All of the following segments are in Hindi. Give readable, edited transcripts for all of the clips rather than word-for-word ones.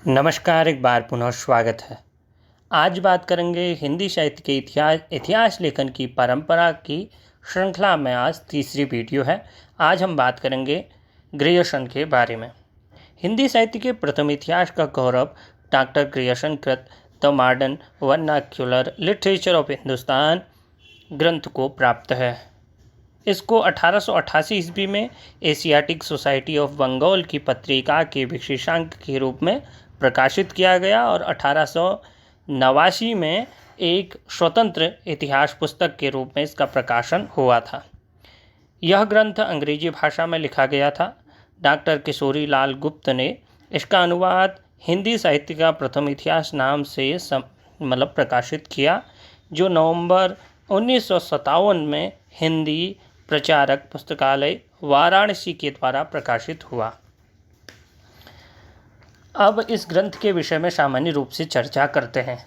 नमस्कार, एक बार पुनः स्वागत है। आज बात करेंगे हिंदी साहित्य के इतिहास लेखन की परंपरा की श्रृंखला में। आज तीसरी वीडियो है। आज हम बात करेंगे ग्रियर्सन के बारे में। हिंदी साहित्य के प्रथम इतिहास का गौरव डॉक्टर ग्रियर्सन कृत the modern vernacular literature of Hindustan ग्रंथ को प्राप्त है। इसको 1888 ईस्वी में एशियाटिक सोसाइटी ऑफ बंगाल की पत्रिका के विशेषांक के रूप में प्रकाशित किया गया और 1889 में एक स्वतंत्र इतिहास पुस्तक के रूप में इसका प्रकाशन हुआ था। यह ग्रंथ अंग्रेजी भाषा में लिखा गया था। डॉक्टर किशोरी लाल गुप्त ने इसका अनुवाद हिंदी साहित्य का प्रथम इतिहास नाम से प्रकाशित किया, जो नवंबर 1957 में हिंदी प्रचारक पुस्तकालय वाराणसी के द्वारा प्रकाशित हुआ। अब इस ग्रंथ के विषय में सामान्य रूप से चर्चा करते हैं।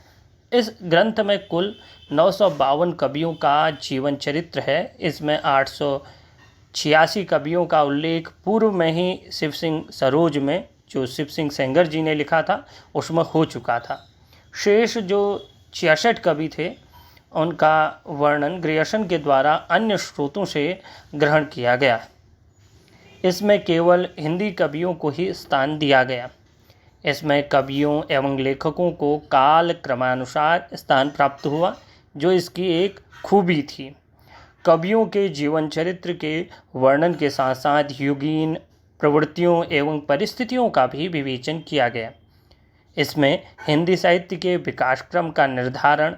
इस ग्रंथ में कुल 952 कवियों का जीवन चरित्र है। इसमें 886 कवियों का उल्लेख पूर्व में ही शिव सिंह सरोज में, जो शिव सिंह सेंगर जी ने लिखा था, उसमें हो चुका था। शेष जो 66 कवि थे उनका वर्णन ग्रियर्सन के द्वारा अन्य स्रोतों से ग्रहण किया गया। इसमें केवल हिंदी कवियों को ही स्थान दिया गया। इसमें कवियों एवं लेखकों को काल क्रमानुसार स्थान प्राप्त हुआ, जो इसकी एक खूबी थी। कवियों के जीवन चरित्र के वर्णन के साथ साथ युगीन प्रवृत्तियों एवं परिस्थितियों का भी विवेचन किया गया। इसमें हिंदी साहित्य के विकास क्रम का निर्धारण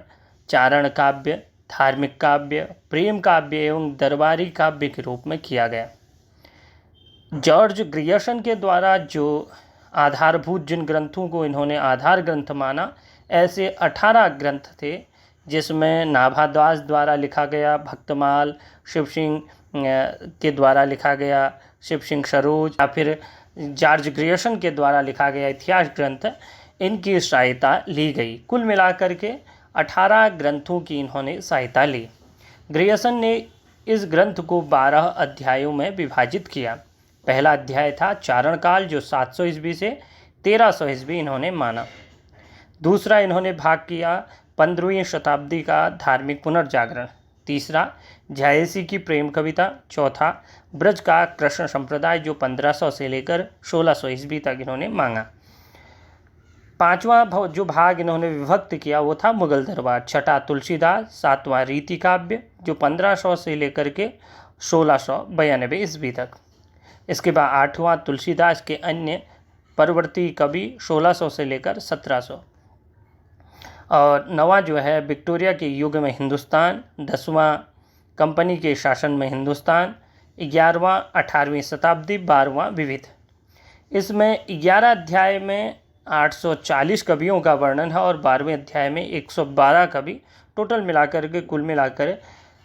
चारण काव्य, धार्मिक काव्य, प्रेम काव्य एवं दरबारी काव्य के रूप में किया गया। जॉर्ज ग्रियर्सन के द्वारा जो आधारभूत जिन ग्रंथों को इन्होंने आधार ग्रंथ माना, ऐसे 18 ग्रंथ थे, जिसमें नाभादास द्वारा लिखा गया भक्तमाल, शिव सिंह के द्वारा लिखा गया शिव सिंह सरोज, या फिर जॉर्ज ग्रियर्सन के द्वारा लिखा गया इतिहास ग्रंथ, इनकी सहायता ली गई। कुल मिलाकर के 18 ग्रंथों की इन्होंने सहायता ली। ग्रियर्सन ने इस ग्रंथ को 12 अध्यायों में विभाजित किया। पहला अध्याय था चारण काल, जो 700 ईस्वी से 1300 ईस्वी इन्होंने माना। दूसरा इन्होंने भाग किया 15वीं शताब्दी का धार्मिक पुनर्जागरण। तीसरा झायसी की प्रेम कविता। चौथा ब्रज का कृष्ण संप्रदाय, जो 1500 से लेकर 1600 ईस्वी तक इन्होंने मांगा। पांचवा जो भाग इन्होंने विभक्त किया वो था मुगल दरबार। छठा तुलसीदास। सातवां रीति काव्य, जो 1500 से लेकर के 1692 ईस्वी तक। इसके बाद आठवां तुलसीदास के अन्य परवर्ती कवि 1600 से लेकर 1700। और नवा जो है विक्टोरिया के युग में हिंदुस्तान। 10वां कंपनी के शासन में हिंदुस्तान। 11वां 18वीं शताब्दी। 12वां विविध। इसमें 11 अध्याय में 840 कवियों का वर्णन है और 12वें अध्याय में 112 कवि। टोटल मिलाकर के कुल मिलाकर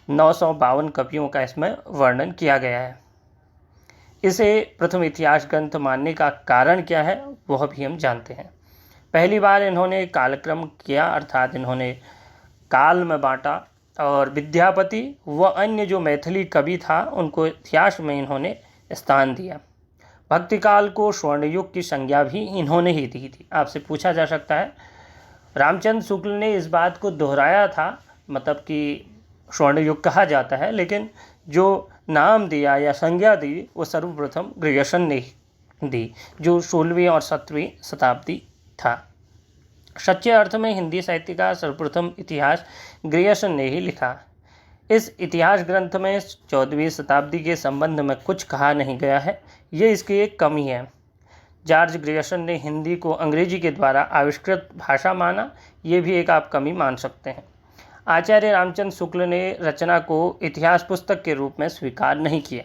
952 कवियों का इसमें वर्णन किया गया है। इसे प्रथम इतिहास ग्रंथ मानने का कारण क्या है वह भी हम जानते हैं। पहली बार इन्होंने कालक्रम किया, अर्थात इन्होंने काल में बांटा और विद्यापति व अन्य जो मैथिली कवि था उनको इतिहास में इन्होंने स्थान दिया। भक्ति काल को स्वर्ण युग की संज्ञा भी इन्होंने ही दी थी। आपसे पूछा जा सकता है, रामचंद्र शुक्ल ने इस बात को दोहराया था, मतलब कि स्वर्ण युग कहा जाता है, लेकिन जो नाम दिया या संज्ञा दी वो सर्वप्रथम ग्रियर्सन ने दी, जो 16वीं और 17वीं शताब्दी था। सच्चे अर्थ में हिंदी साहित्य का सर्वप्रथम इतिहास ग्रियर्सन ने ही लिखा। इस इतिहास ग्रंथ में 14वीं शताब्दी के संबंध में कुछ कहा नहीं गया है, ये इसकी एक कमी है। जॉर्ज ग्रियर्सन ने हिंदी को अंग्रेजी के द्वारा आविष्कृत भाषा माना, ये भी एक आप कमी मान सकते हैं। आचार्य रामचंद्र शुक्ल ने रचना को इतिहास पुस्तक के रूप में स्वीकार नहीं किया,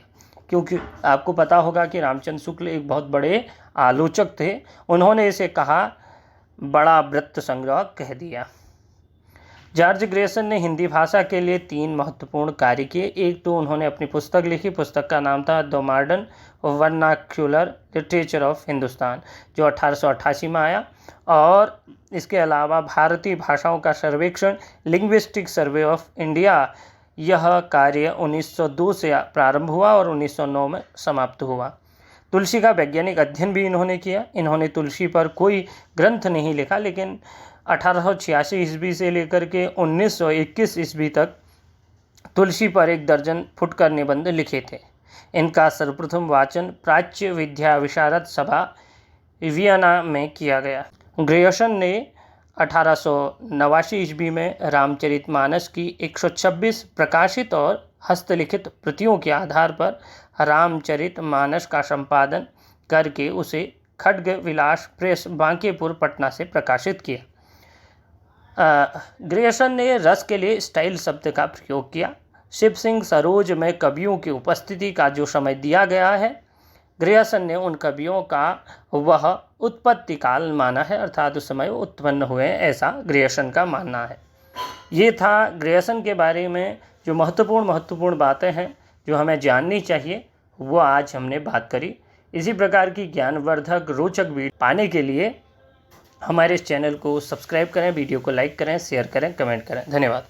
क्योंकि आपको पता होगा कि रामचंद्र शुक्ल एक बहुत बड़े आलोचक थे। उन्होंने इसे कहा बड़ा वृत्त संग्रह कह दिया। जॉर्ज ग्रियर्सन ने हिंदी भाषा के लिए 3 महत्वपूर्ण कार्य किए। एक तो उन्होंने अपनी पुस्तक लिखी, पुस्तक का नाम था the modern vernacular literature of Hindustan, जो 1888 में आया। और इसके अलावा भारतीय भाषाओं का सर्वेक्षण लिंग्विस्टिक सर्वे ऑफ इंडिया, यह कार्य 1902 से प्रारंभ हुआ और 1909 में समाप्त हुआ। तुलसी का वैज्ञानिक अध्ययन भी इन्होंने किया। इन्होंने तुलसी पर कोई ग्रंथ नहीं लिखा, लेकिन 1886 ईस्वी से लेकर के 1921 ईस्वी तक तुलसी पर 1 दर्जन फुटकर निबंध लिखे थे। इनका सर्वप्रथम वाचन प्राच्य विद्या विशारद सभा वियना में किया गया। ग्रियर्सन ने 1889 ईस्वी में रामचरितमानस की 126 प्रकाशित और हस्तलिखित प्रतियों के आधार पर रामचरितमानस का संपादन करके उसे खड्ग विलास प्रेस बांकीपुर पटना से प्रकाशित किया। ग्रियर्सन ने रस के लिए स्टाइल शब्द का प्रयोग किया। शिव सिंह सरोज में कवियों की उपस्थिति का जो समय दिया गया है, ग्रियर्सन ने उन कवियों का वह उत्पत्ति काल माना है, अर्थात उस समय वो उत्पन्न हुए, ऐसा ग्रियर्सन का मानना है। ये था ग्रियर्सन के बारे में जो महत्वपूर्ण बातें हैं जो हमें जाननी चाहिए, वो आज हमने बात करी। इसी प्रकार की ज्ञानवर्धक रोचक वीडियो पाने के लिए हमारे इस चैनल को सब्सक्राइब करें, वीडियो को लाइक करें, शेयर करें, कमेंट करें। धन्यवाद।